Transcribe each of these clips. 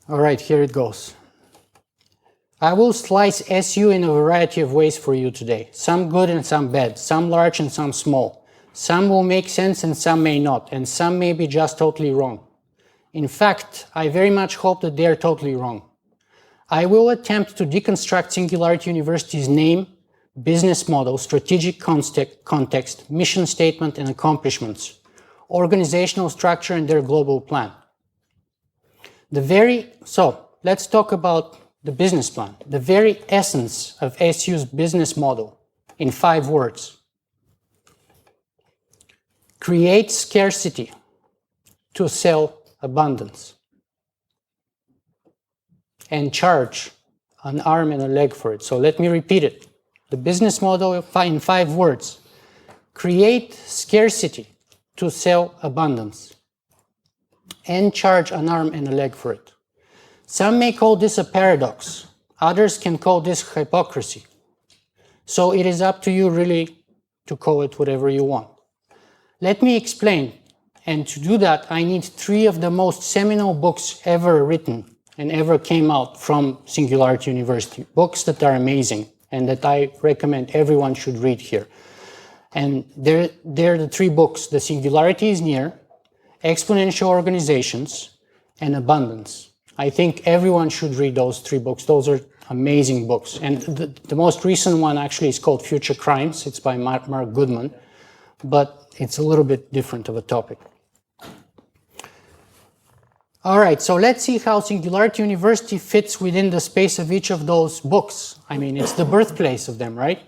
All right, here it goes. I will slice SU in a variety of ways for you today. Some good and some bad, some large and some small. Some will make sense and some may not, and some may be just totally wrong. In fact, I very much hope that they are totally wrong. I will attempt to deconstruct Singularity University's name, business model, strategic context, mission statement and accomplishments, organizational structure and their global plan. So let's talk about the business plan, the very essence of SU's business model in 5 words. Create scarcity to sell abundance and charge an arm and a leg for it. So let me repeat it. The business model in 5 words. Create scarcity to sell abundance and charge an arm and a leg for it. Some may call this a paradox. Others can call this hypocrisy. So it is up to you really to call it whatever you want. Let me explain. And to do that, I need 3 of the most seminal books ever written and ever came out from Singularity University. Books that are amazing and that I recommend everyone should read here. And they're the 3 books. The Singularity is Near, Exponential Organizations, and Abundance. I think everyone should read those 3 books. Those are amazing books. And the most recent one actually is called Future Crimes. It's by Mark Goodman, but it's a little bit different of a topic. All right, so let's see how Singularity University fits within the space of each of those books. I mean, it's the birthplace of them, right?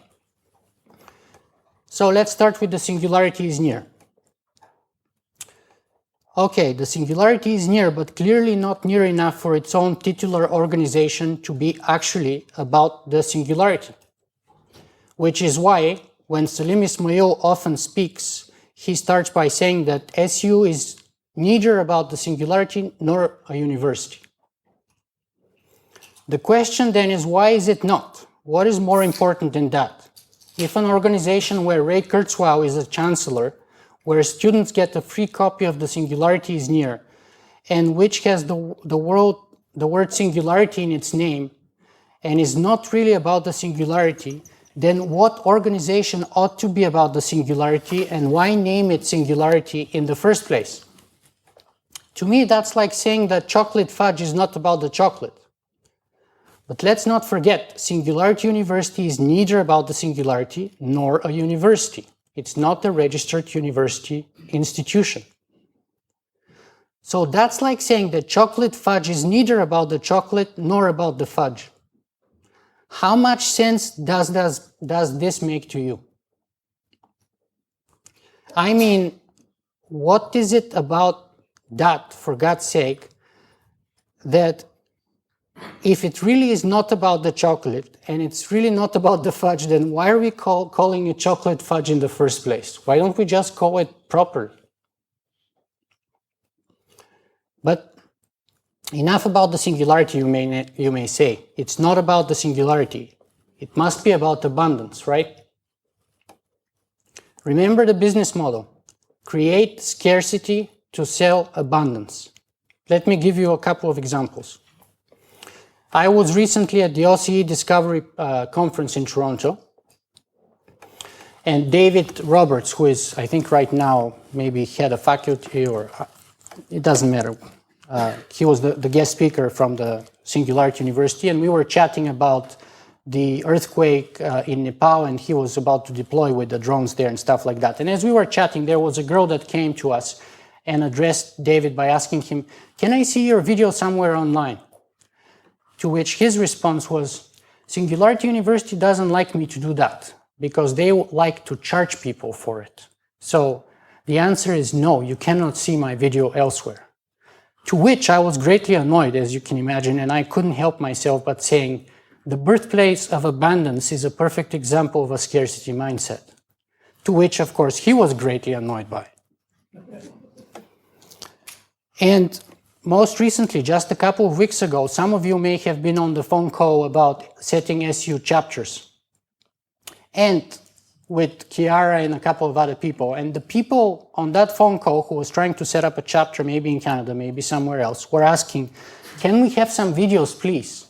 So let's start with the Singularity is Near. Okay, the Singularity is near, but clearly not near enough for its own titular organization to be actually about the singularity. Which is why, when Salim Ismail often speaks, he starts by saying that SU is neither about the singularity nor a university. The question then is, why is it not? What is more important than that? If an organization where Ray Kurzweil is a chancellor, where students get a free copy of The Singularity is Near, and which has the word singularity in its name, and is not really about the singularity, then what organization ought to be about the singularity, and why name it Singularity in the first place? To me, that's like saying that chocolate fudge is not about the chocolate. But let's not forget, Singularity University is neither about the singularity nor a university. It's not a registered university institution. So that's like saying that chocolate fudge is neither about the chocolate nor about the fudge. How much sense does this make to you? I mean, what is it about that, for God's sake, that if it really is not about the chocolate and it's really not about the fudge, then why are we calling it chocolate fudge in the first place? Why don't we just call it properly? But enough about the singularity, you may say. It's not about the singularity. It must be about abundance, right? Remember the business model. Create scarcity to sell abundance. Let me give you a couple of examples. I was recently at the OCE Discovery Conference in Toronto, and David Roberts, who is, I think right now, maybe head of faculty, or it doesn't matter. He was the guest speaker from the Singularity University, and we were chatting about the earthquake in Nepal, and he was about to deploy with the drones there and stuff like that. And as we were chatting, there was a girl that came to us and addressed David by asking him, "Can I see your video somewhere online?" To which his response was, "Singularity University doesn't like me to do that because they like to charge people for it. So the answer is no, you cannot see my video elsewhere." To which I was greatly annoyed, as you can imagine, and I couldn't help myself but saying, the birthplace of abundance is a perfect example of a scarcity mindset. To which, of course, he was greatly annoyed by. And most recently, just a couple of weeks ago, some of you may have been on the phone call about setting SU chapters. And with Chiara and a couple of other people. And the people on that phone call who was trying to set up a chapter, maybe in Canada, maybe somewhere else, were asking, can we have some videos, please?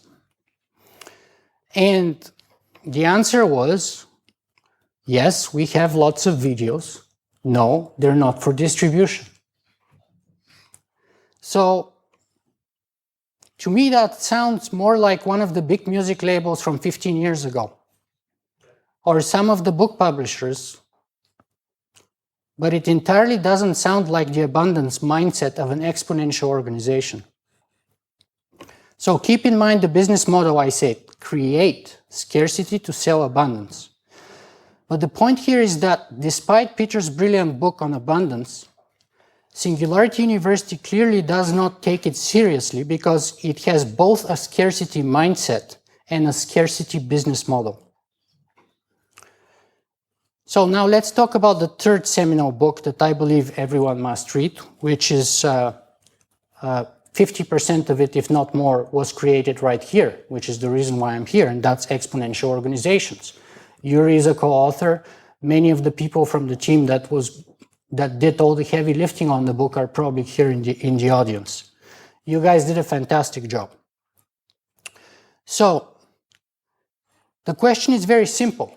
And the answer was, yes, we have lots of videos. No, they're not for distribution. So, to me, that sounds more like one of the big music labels from 15 years ago, or some of the book publishers, but it entirely doesn't sound like the abundance mindset of an exponential organization. So keep in mind the business model I said, create scarcity to sell abundance. But the point here is that despite Peter's brilliant book on abundance, Singularity University clearly does not take it seriously because it has both a scarcity mindset and a scarcity business model. So now let's talk about the third seminal book that I believe everyone must read, which is 50% of it, if not more, was created right here, which is the reason why I'm here, and that's Exponential Organizations. Yuri is a co-author. Many of the people from the team that did all the heavy lifting on the book are probably here in the audience. You guys did a fantastic job. So, the question is very simple.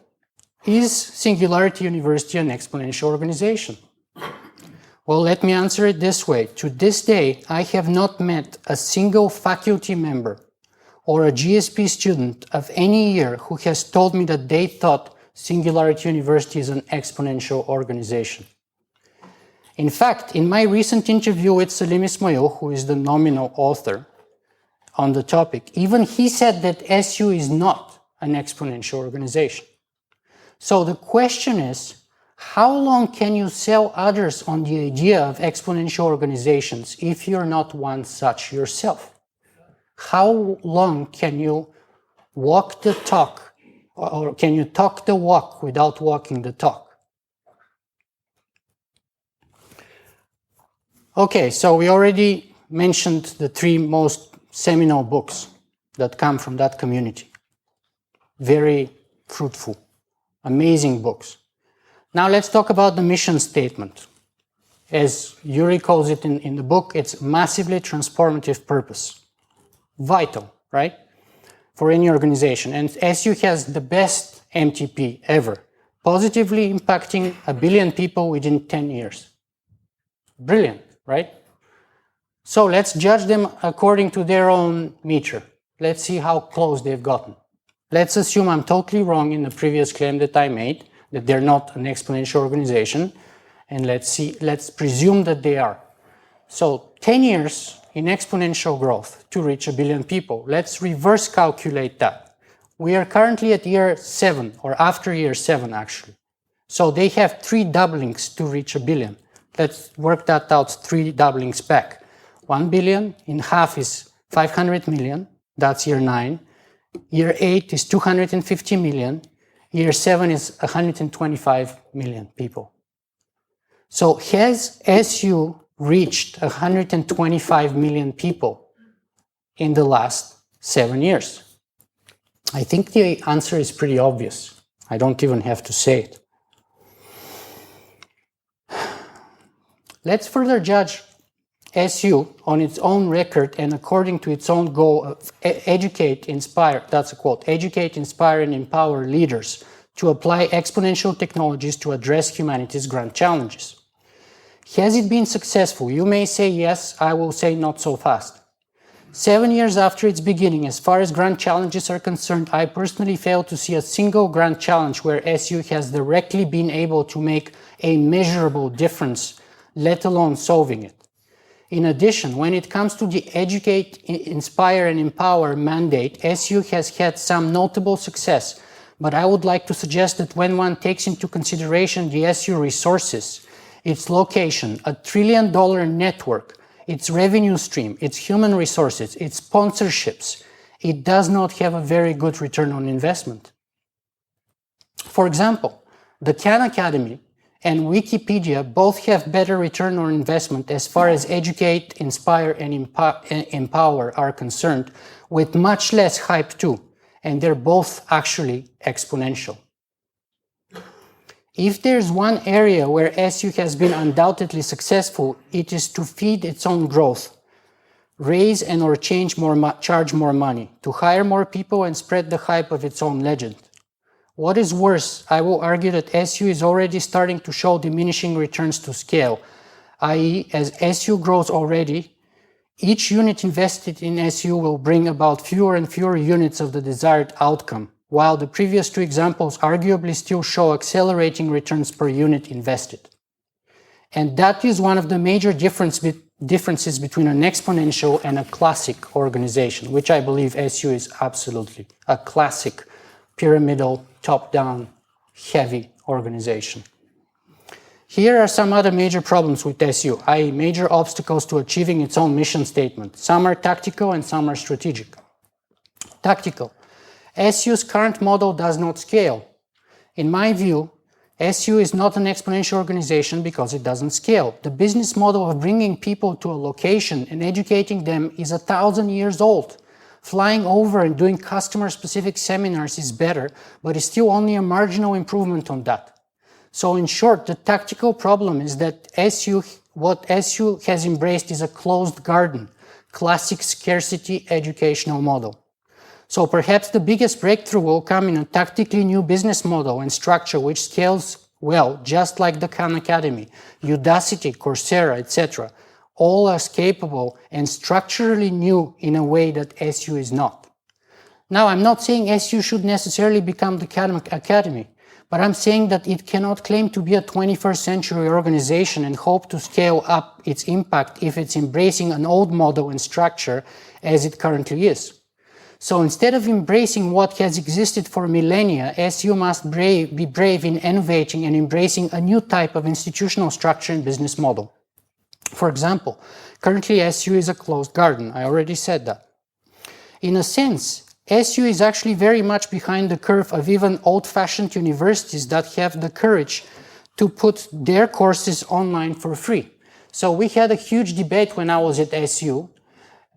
Is Singularity University an exponential organization? Well, let me answer it this way. To this day, I have not met a single faculty member or a GSP student of any year who has told me that they thought Singularity University is an exponential organization. In fact, in my recent interview with Salim Ismail, who is the nominal author on the topic, even he said that SU is not an exponential organization. So the question is, how long can you sell others on the idea of exponential organizations if you're not one such yourself? How long can you walk the talk, or can you talk the walk without walking the talk? Okay, so we already mentioned the three most seminal books that come from that community. Very fruitful, amazing books. Now let's talk about the mission statement. As Yuri calls it in the book, it's massively transformative purpose. Vital, right? For any organization. And SU has the best MTP ever, positively impacting 1 billion people within 10 years. Brilliant, right? So let's judge them according to their own meter. Let's see how close they've gotten. Let's assume I'm totally wrong in the previous claim that I made, that they're not an exponential organization, and let's presume that they are. So 10 years in exponential growth to reach 1 billion people. Let's reverse calculate that. We are currently at year 7, or after year 7 actually. So they have 3 doublings to reach 1 billion. Let's work that out 3 doublings back. 1 billion in half is 500 million, that's year 9. Year 8 is 250 million. Year 7 is 125 million people. So has SU reached 125 million people in the last 7 years? I think the answer is pretty obvious. I don't even have to say it. Let's further judge SU on its own record and according to its own goal of educate, inspire, that's a quote, educate, inspire, and empower leaders to apply exponential technologies to address humanity's grand challenges. Has it been successful? You may say yes, I will say not so fast. 7 years after its beginning, as far as grand challenges are concerned, I personally fail to see a single grand challenge where SU has directly been able to make a measurable difference, let alone solving it. In addition, when it comes to the educate, inspire, and empower mandate, SU has had some notable success, but I would like to suggest that when one takes into consideration the SU resources, its location, $1 trillion network, its revenue stream, its human resources, its sponsorships, it does not have a very good return on investment. For example, the Khan Academy and Wikipedia both have better return on investment as far as educate, inspire, and empower are concerned, with much less hype too, and they're both actually exponential. If there's one area where SU has been undoubtedly successful, it is to feed its own growth. raise and or charge more money, to hire more people and spread the hype of its own legend. What is worse, I will argue that SU is already starting to show diminishing returns to scale, i.e. as SU grows already, each unit invested in SU will bring about fewer and fewer units of the desired outcome, while the previous two examples arguably still show accelerating returns per unit invested. And that is one of the major differences between an exponential and a classic organization, which I believe SU is absolutely a classic pyramidal, top-down, heavy organization. Here are some other major problems with SU, i.e. major obstacles to achieving its own mission statement. Some are tactical and some are strategic. Tactical. SU's current model does not scale. In my view, SU is not an exponential organization because it doesn't scale. The business model of bringing people to a location and educating them is 1,000 years old. Flying over and doing customer-specific seminars is better, but it's still only a marginal improvement on that. So in short, the tactical problem is that what SU has embraced is a closed garden, classic scarcity educational model. So perhaps the biggest breakthrough will come in a tactically new business model and structure which scales well, just like the Khan Academy, Udacity, Coursera, etc. All are capable and structurally new in a way that SU is not. Now, I'm not saying SU should necessarily become the Khan Academy, but I'm saying that it cannot claim to be a 21st century organization and hope to scale up its impact if it's embracing an old model and structure as it currently is. So instead of embracing what has existed for millennia, SU must be brave in innovating and embracing a new type of institutional structure and business model. For example, currently SU is a closed garden. I already said that. In a sense, SU is actually very much behind the curve of even old-fashioned universities that have the courage to put their courses online for free. So we had a huge debate when I was at SU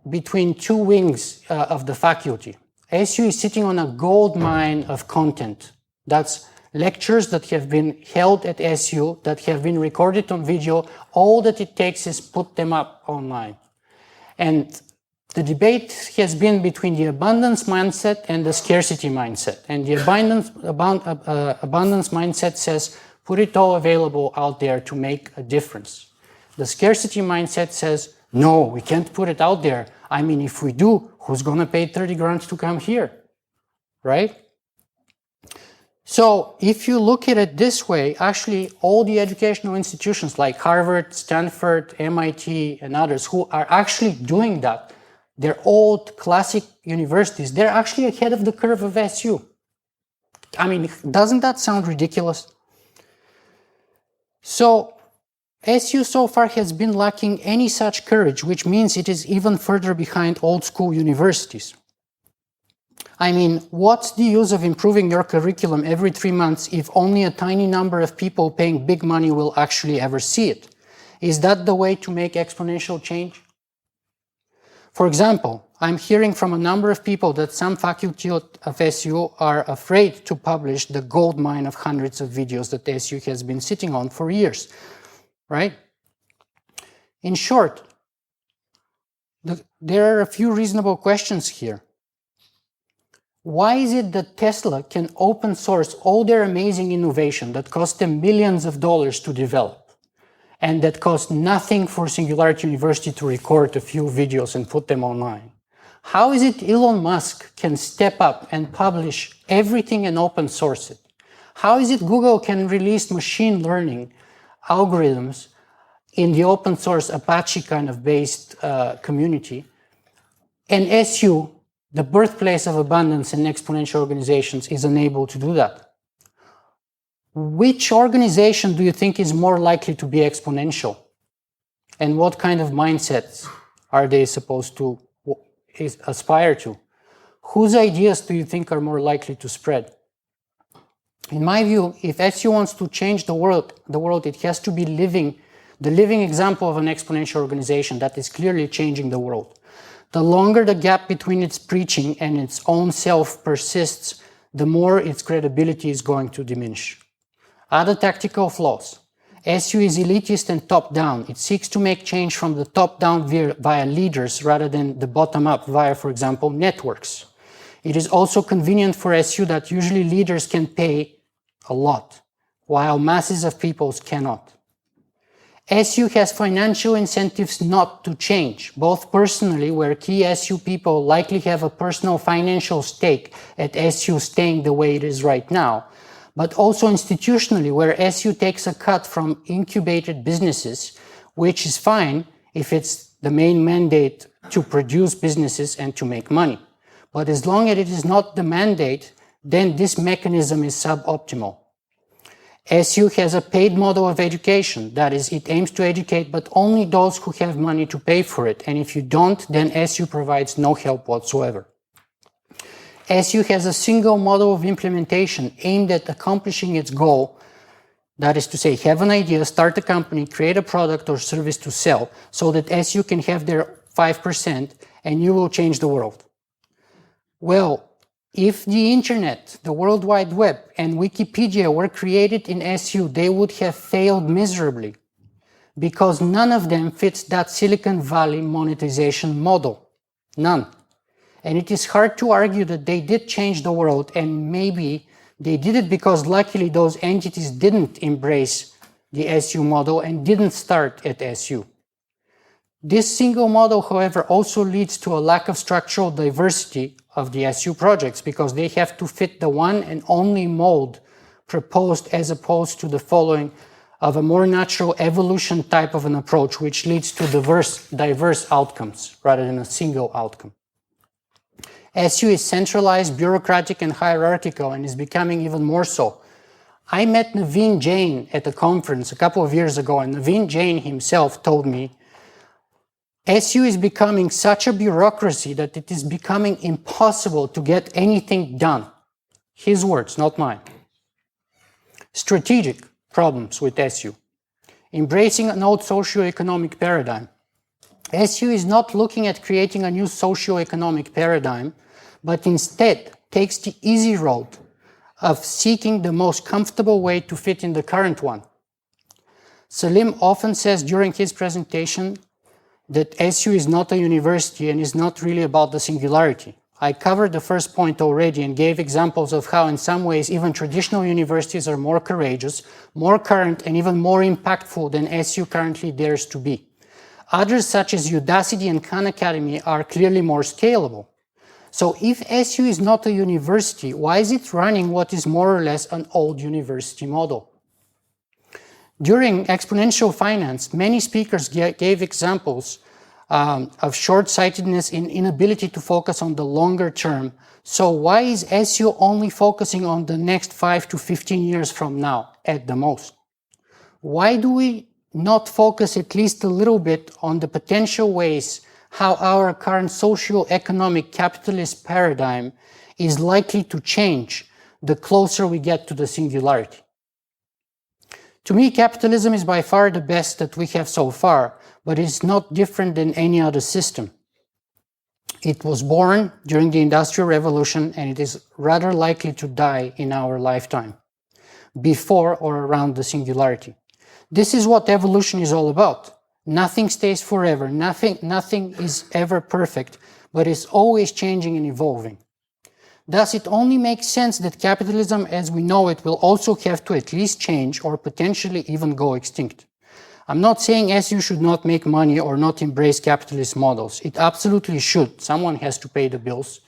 between two wings of the faculty. SU is sitting on a gold mine of content. That's lectures that have been held at SU, that have been recorded on video. All that it takes is put them up online. And the debate has been between the abundance mindset and the scarcity mindset. And the abundance mindset says, put it all available out there to make a difference. The scarcity mindset says, no, we can't put it out there. I mean, if we do, who's going to pay 30 grand to come here, right? So if you look at it this way, actually all the educational institutions like Harvard, Stanford, MIT, and others who are actually doing that, they're old classic universities, they're actually ahead of the curve of SU. I mean, doesn't that sound ridiculous? So SU so far has been lacking any such courage, which means it is even further behind old school universities. I mean, what's the use of improving your curriculum every 3 months if only a tiny number of people paying big money will actually ever see it? Is that the way to make exponential change? For example, I'm hearing from a number of people that some faculty of SU are afraid to publish the gold mine of hundreds of videos that SU has been sitting on for years. Right? In short, there are a few reasonable questions here. Why is it that Tesla can open source all their amazing innovation that cost them millions of dollars to develop and that cost nothing for Singularity University to record a few videos and put them online? How is it Elon Musk can step up and publish everything and open source it? How is it Google can release machine learning algorithms in the open source Apache kind of based community, and SU, the birthplace of abundance and exponential organizations, is unable to do that? Which organization do you think is more likely to be exponential? And what kind of mindsets are they supposed to aspire to? Whose ideas do you think are more likely to spread? In my view, if SU wants to change the world, it has to be the living example of an exponential organization that is clearly changing the world. The longer the gap between its preaching and its own self persists, the more its credibility is going to diminish. Other tactical flaws. SU is elitist and top-down. It seeks to make change from the top-down via leaders rather than the bottom-up via, for example, networks. It is also convenient for SU that usually leaders can pay a lot, while masses of people cannot. SU has financial incentives not to change, both personally, where key SU people likely have a personal financial stake at SU staying the way it is right now, but also institutionally, where SU takes a cut from incubated businesses, which is fine if it's the main mandate to produce businesses and to make money. But as long as it is not the mandate, then this mechanism is suboptimal. SU has a paid model of education. That is, it aims to educate, but only those who have money to pay for it. And if you don't, then SU provides no help whatsoever. SU has a single model of implementation aimed at accomplishing its goal. That is to say, have an idea, start a company, create a product or service to sell, so that SU can have their 5% and you will change the world. Well, if the internet, the World Wide Web, and Wikipedia were created in SU, they would have failed miserably, because none of them fits that Silicon Valley monetization model. None. And it is hard to argue that they did change the world, and maybe they did it because luckily those entities didn't embrace the SU model and didn't start at SU. This single model, however, also leads to a lack of structural diversity of the SU projects, because they have to fit the one and only mold proposed, as opposed to the following of a more natural evolution type of an approach, which leads to diverse outcomes rather than a single outcome. SU is centralized, bureaucratic, and hierarchical, and is becoming even more so. I met Naveen Jain at a conference a couple of years ago, and Naveen Jain himself told me SU is becoming such a bureaucracy that it is becoming impossible to get anything done. His words, not mine. Strategic problems with SU. Embracing an old socio-economic paradigm. SU is not looking at creating a new socio-economic paradigm, but instead takes the easy road of seeking the most comfortable way to fit in the current one. Salim often says during his presentation that SU is not a university and is not really about the singularity. I covered the first point already and gave examples of how in some ways even traditional universities are more courageous, more current, and even more impactful than SU currently dares to be. Others such as Udacity and Khan Academy are clearly more scalable. So if SU is not a university, why is it running what is more or less an old university model? During exponential finance, many speakers gave examples of short-sightedness and inability to focus on the longer term. So why is SU only focusing on the next 5 to 15 years from now at the most? Why do we not focus at least a little bit on the potential ways how our current socio-economic capitalist paradigm is likely to change the closer we get to the singularity? To me, capitalism is by far the best that we have so far, but it's not different than any other system. It was born during the Industrial Revolution, and it is rather likely to die in our lifetime, before or around the singularity. This is what evolution is all about. Nothing stays forever, nothing is ever perfect, but it's always changing and evolving. Thus, it only makes sense that capitalism as we know it will also have to at least change or potentially even go extinct. I'm not saying SU should not make money or not embrace capitalist models. It absolutely should. Someone has to pay the bills.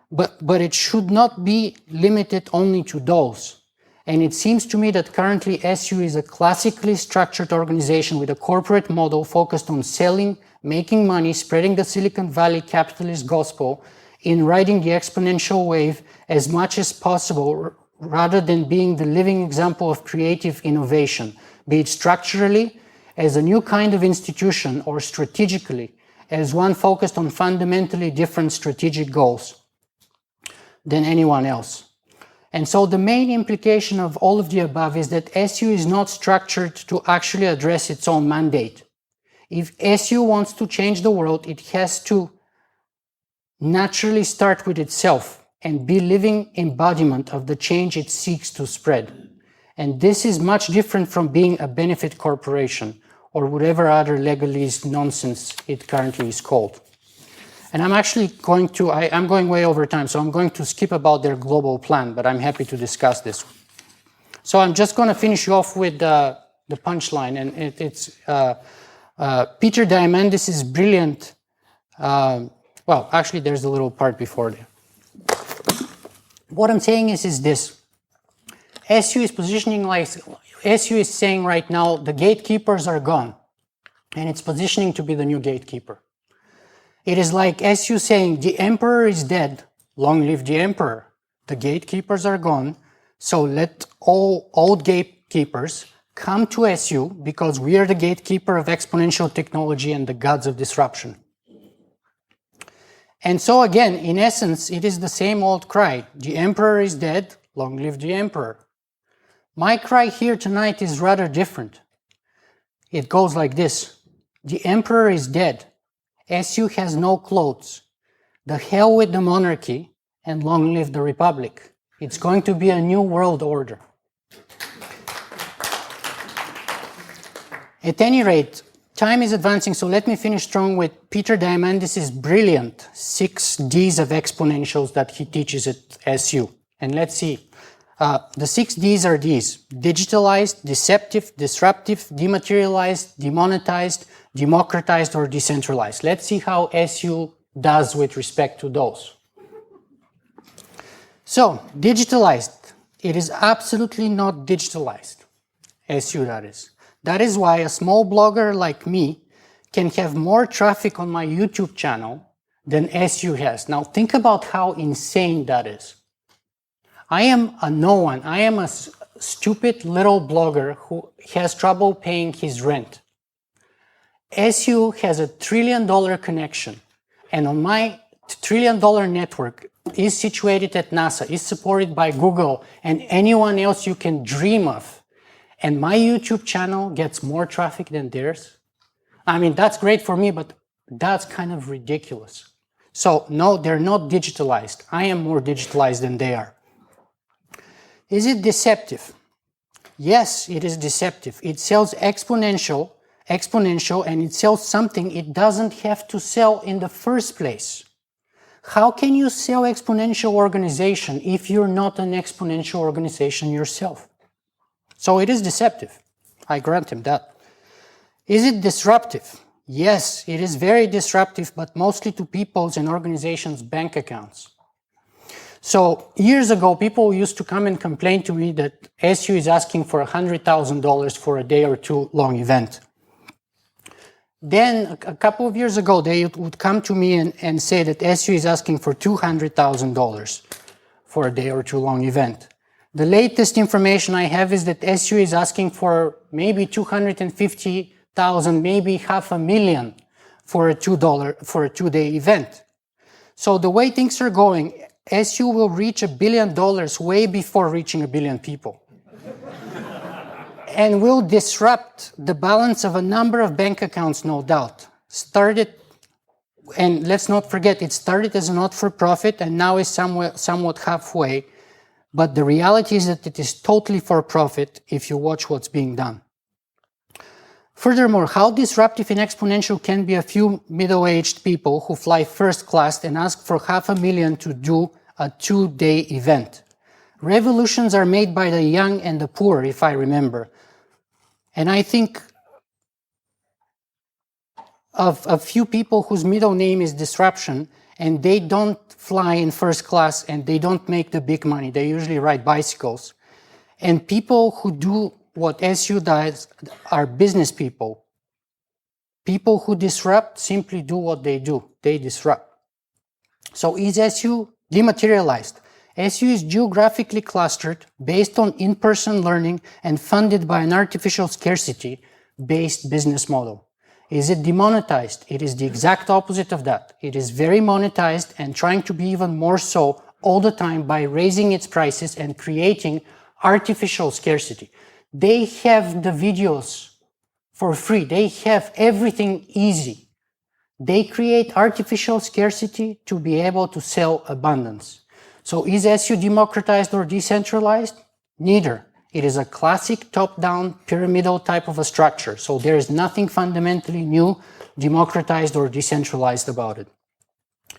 But it should not be limited only to those. And it seems to me that currently SU is a classically structured organization with a corporate model focused on selling, making money, spreading the Silicon Valley capitalist gospel, in riding the exponential wave as much as possible, rather than being the living example of creative innovation, be it structurally as a new kind of institution or strategically as one focused on fundamentally different strategic goals than anyone else. And so the main implication of all of the above is that SU is not structured to actually address its own mandate. If SU wants to change the world, it has to naturally start with itself and be living embodiment of the change it seeks to spread. And this is much different from being a benefit corporation or whatever other legalese nonsense it currently is called. And I'm actually going to, I'm going way over time, so I'm going to skip about their global plan, but I'm happy to discuss this. So I'm just going to finish you off with the punchline, and it's Peter Diamandis' brilliant, well, actually there's a little part before there. What I'm saying is this. SU is positioning like, SU is saying right now the gatekeepers are gone, and it's positioning to be the new gatekeeper. It is like SU saying the emperor is dead, long live the emperor. The gatekeepers are gone, so let all old gatekeepers come to SU because we are the gatekeeper of exponential technology and the gods of disruption. And so again, in essence, it is the same old cry. The emperor is dead, long live the emperor. My cry here tonight is rather different. It goes like this. The emperor is dead. SU has no clothes. The hell with the monarchy, and long live the republic. It's going to be a new world order. At any rate, time is advancing, so let me finish strong with Peter Diamandis' brilliant 6 Ds of exponentials that he teaches at SU. And let's see. The 6 Ds are these: digitalized, deceptive, disruptive, dematerialized, demonetized, democratized, or decentralized. Let's see how SU does with respect to those. So, digitalized. It is absolutely not digitalized. SU, that is. That is why a small blogger like me can have more traffic on my YouTube channel than SU has. Now, think about how insane that is. I am a no one. I am a stupid little blogger who has trouble paying his rent. SU has a $1 trillion connection, and on my $1 trillion network is situated at NASA, is supported by Google and anyone else you can dream of. And my YouTube channel gets more traffic than theirs. I mean, that's great for me, but that's kind of ridiculous. So no, they're not digitalized. I am more digitalized than they are. Is it deceptive? Yes, it is deceptive. It sells exponential, and it sells something it doesn't have to sell in the first place. How can you sell exponential organization if you're not an exponential organization yourself? So it is deceptive. I grant him that. Is it disruptive? Yes, it is very disruptive, but mostly to people's and organizations' bank accounts. So years ago, people used to come and complain to me that SU is asking for $100,000 for a day or two long event. Then a couple of years ago, they would come to me and say that SU is asking for $200,000 for a day or two long event. The latest information I have is that SU is asking for maybe $250,000, maybe $500,000 for a two-day event. So the way things are going, SU will reach $1 billion way before reaching 1 billion people. And will disrupt the balance of a number of bank accounts, no doubt. And let's not forget, it started as a not-for-profit and now is somewhat halfway. But the reality is that it is totally for profit if you watch what's being done. Furthermore, how disruptive and exponential can be a few middle-aged people who fly first class and ask for $500,000 to do a 2-day event. Revolutions are made by the young and the poor, if I remember. And I think of a few people whose middle name is disruption, and they don't fly in first class and they don't make the big money. They usually ride bicycles. And people who do what SU does are business people. People who disrupt simply do what they do. They disrupt. So is SU dematerialized? SU is geographically clustered based on in-person learning and funded by an artificial scarcity-based business model. Is it demonetized? It is the exact opposite of that. It is very monetized and trying to be even more so all the time by raising its prices and creating artificial scarcity. They have the videos for free. They have everything easy. They create artificial scarcity to be able to sell abundance. So is SU democratized or decentralized? Neither. It is a classic top-down pyramidal type of a structure. So there is nothing fundamentally new, democratized, or decentralized about it.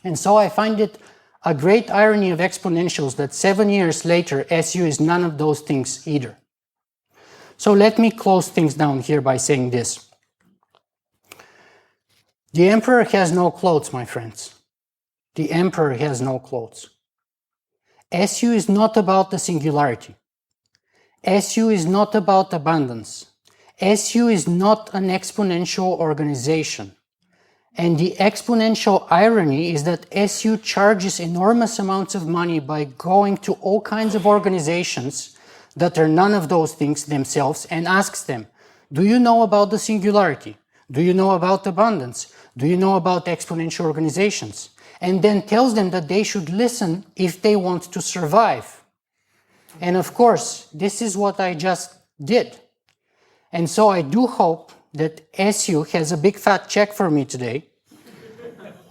And so I find it a great irony of exponentials that 7 years later, SU is none of those things either. So let me close things down here by saying this. The emperor has no clothes, my friends. The emperor has no clothes. SU is not about the singularity. SU is not about abundance. SU is not an exponential organization. And the exponential irony is that SU charges enormous amounts of money by going to all kinds of organizations that are none of those things themselves and asks them, do you know about the singularity? Do you know about abundance? Do you know about exponential organizations? And then tells them that they should listen if they want to survive. And of course, this is what I just did. And so I do hope that SU has a big fat check for me today.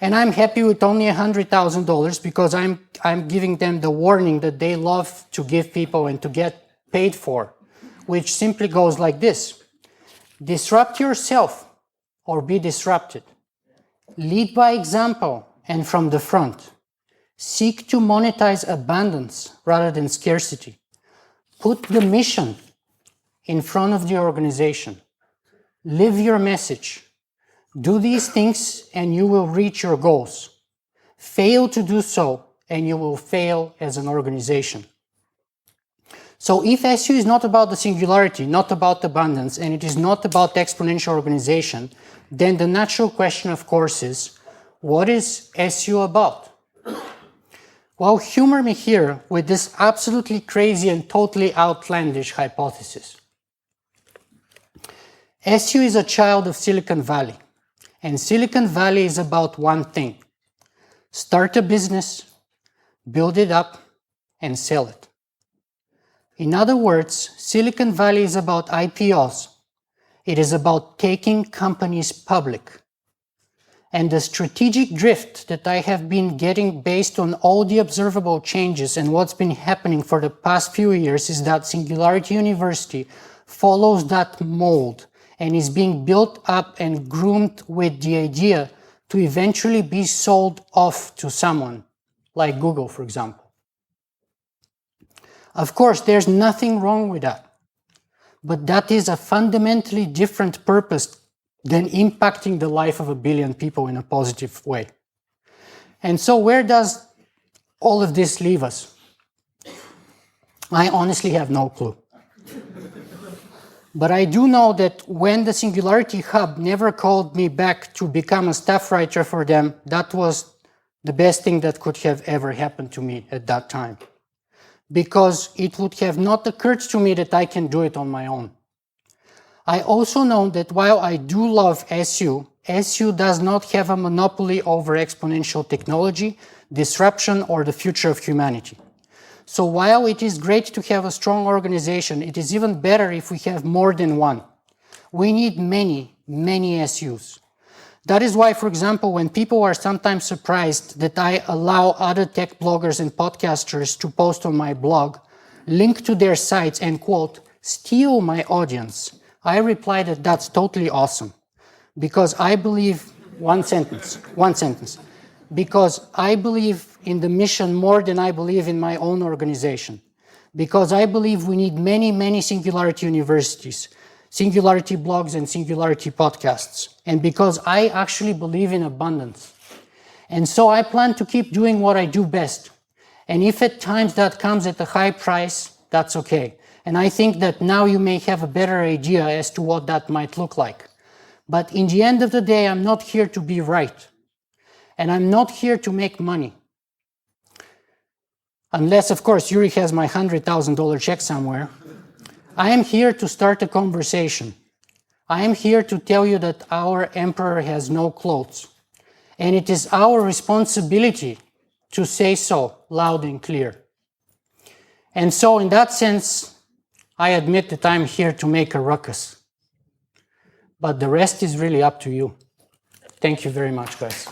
And I'm happy with only $100,000 because I'm giving them the warning that they love to give people and to get paid for, which simply goes like this. Disrupt yourself or be disrupted. Lead by example and from the front. Seek to monetize abundance rather than scarcity. Put the mission in front of the organization. Live your message. Do these things and you will reach your goals. Fail to do so and you will fail as an organization. So if SU is not about the singularity, not about abundance, and it is not about exponential organization, then the natural question, of course, is, what is SU about? Well, humor me here with this absolutely crazy and totally outlandish hypothesis. SU is a child of Silicon Valley, and Silicon Valley is about one thing. Start a business, build it up, and sell it. In other words, Silicon Valley is about IPOs. It is about taking companies public. And the strategic drift that I have been getting based on all the observable changes and what's been happening for the past few years is that Singularity University follows that mold and is being built up and groomed with the idea to eventually be sold off to someone, like Google, for example. Of course, there's nothing wrong with that, but that is a fundamentally different purpose than impacting the life of 1 billion people in a positive way. And so where does all of this leave us? I honestly have no clue. But I do know that when the Singularity Hub never called me back to become a staff writer for them, that was the best thing that could have ever happened to me at that time. Because it would have not occurred to me that I can do it on my own. I also know that while I do love SU, SU does not have a monopoly over exponential technology, disruption, or the future of humanity. So while it is great to have a strong organization, it is even better if we have more than one. We need many, many SUs. That is why, for example, when people are sometimes surprised that I allow other tech bloggers and podcasters to post on my blog, link to their sites and, quote, steal my audience, I reply that that's totally awesome. Because I believe, one sentence, because I believe in the mission more than I believe in my own organization. Because I believe we need many, many Singularity Universities, Singularity blogs and Singularity podcasts. And because I actually believe in abundance. And so I plan to keep doing what I do best. And if at times that comes at a high price, that's okay. And I think that now you may have a better idea as to what that might look like. But in the end of the day, I'm not here to be right. And I'm not here to make money. Unless, of course, Yuri has my $100,000 check somewhere. I am here to start a conversation. I am here to tell you that our emperor has no clothes. And it is our responsibility to say so loud and clear. And so in that sense, I admit that I'm here to make a ruckus. But the rest is really up to you. Thank you very much, guys.